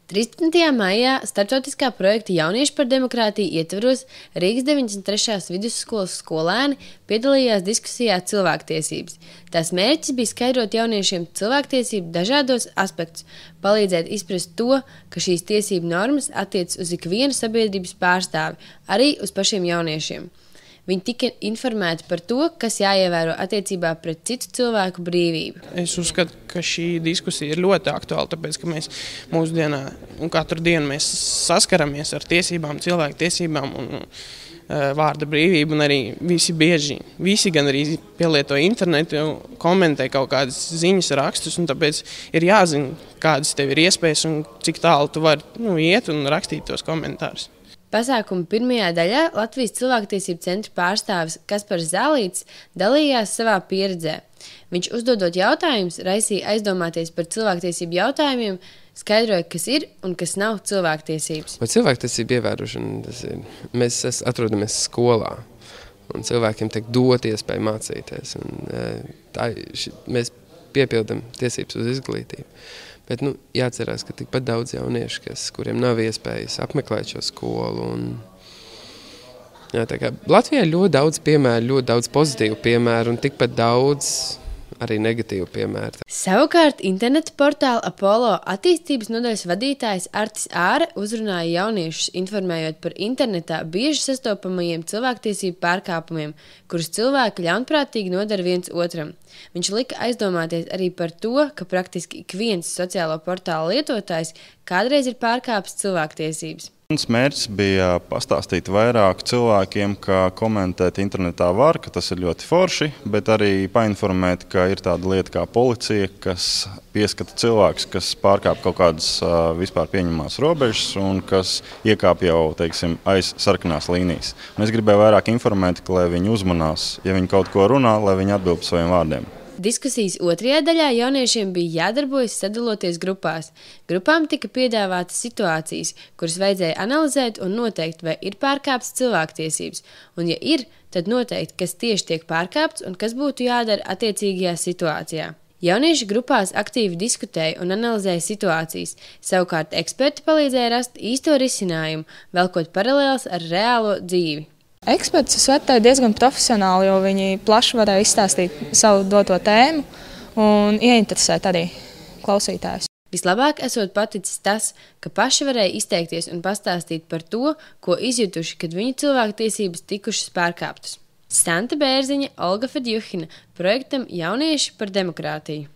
13. maijā starptautiskā projekta Jaunieši par demokrātiju ietvaros Rīgas 93. vidusskolas skolēni piedalījās diskusijā cilvēktiesības. Tās mērķis bija skaidrot jauniešiem cilvēktiesību dažādos aspektus, palīdzēt izprast to, ka šīs tiesību normas attiecas uz ikvienu sabiedrības pārstāvi, arī uz pašiem jauniešiem. Viņi tika informēti par to, kas jāievēro attiecībā pret citu cilvēku brīvību. Es uzskatu, ka šī diskusija ir ļoti aktuāla, tāpēc, ka mēs mūsdienā un katru dienu mēs saskaramies ar tiesībām, cilvēku tiesībām un vārda brīvību, un arī visi gan arī pielieto internetu, komentē kaut kādas ziņas rakstus, un tāpēc ir jāzina, kādas tev ir iespējas un cik tālu tu vari iet un rakstīt tos komentārus. Pasākuma pirmajā daļā Latvijas cilvēktiesību centra pārstāvis Kaspars Zālītis dalījās savā pieredzē. Viņš uzdodot jautājumus, raisīja aizdomāties par cilvēktiesību jautājumiem, skaidroja, kas ir un kas nav cilvēktiesības. Vai cilvēktiesību ievērošana tas ir? Mēs atrodamies skolā, un cilvēkiem tiek dot iespēju mācīties. Mēs piepildam tiesības uz izglītību. Bet jāatcerās, ka tikpat daudz jauniešu, kuriem nav iespējas apmeklēt šo skolu. Latvijā ir ļoti daudz piemēru, ļoti daudz pozitīvu piemēru un tikpat daudz arī negatīvu piemēru. Savukārt interneta portāla Apollo attīstības nodaļas vadītājs Artis Āre uzrunāja jauniešus, informējot par internetā bieži sastopamajiem cilvēktiesību pārkāpumiem, kurus cilvēki ļaunprātīgi nodara viens otram. Viņš lika aizdomāties arī par to, ka praktiski ik viens sociālo portālu lietotājs kādreiz ir pārkāpis cilvēktiesības. Mans mērķis bija pastāstīt vairāk cilvēkiem, ka komentēt internetā var, ka tas ir ļoti forši, bet arī painformēt, ka ir tāda lieta kā policija, kas pieskata cilvēkus, kas pārkāp kaut kādas vispār pieņemamās robežas un kas iekāp jau, aiz sarkanās līnijas. Es gribēju vairāk informēt, lai viņi uzmanās, ja viņi kaut ko runā, lai viņi atbild par saviem vārdiem. Diskusijas otrajā daļā jauniešiem bija jādarbojas sadaloties grupās. Grupām tika piedāvātas situācijas, kuras vajadzēja analizēt un noteikt, vai ir pārkāptas cilvēktiesības. Un ja ir, tad noteikt, kas tieši tiek pārkāpts un kas būtu jādara attiecīgajā situācijā. Jaunieši grupās aktīvi diskutēja un analizēja situācijas. Savukārt eksperti palīdzēja rast īsto risinājumu, velkot paralēlus ar reālo dzīvi. Eksperts es vērtēju diezgan profesionāli, jo viņi plaši varēja izstāstīt savu doto tēmu un ieinteresēt arī klausītājus. Vislabāk esot paticis tas, ka paši varēja izteikties un pastāstīt par to, ko izjutuši, kad viņu cilvēktiesības tikušas pārkāptas. Santa Bērziņa, Olga Fedjuhina, projektam Jaunieši par demokrātiju.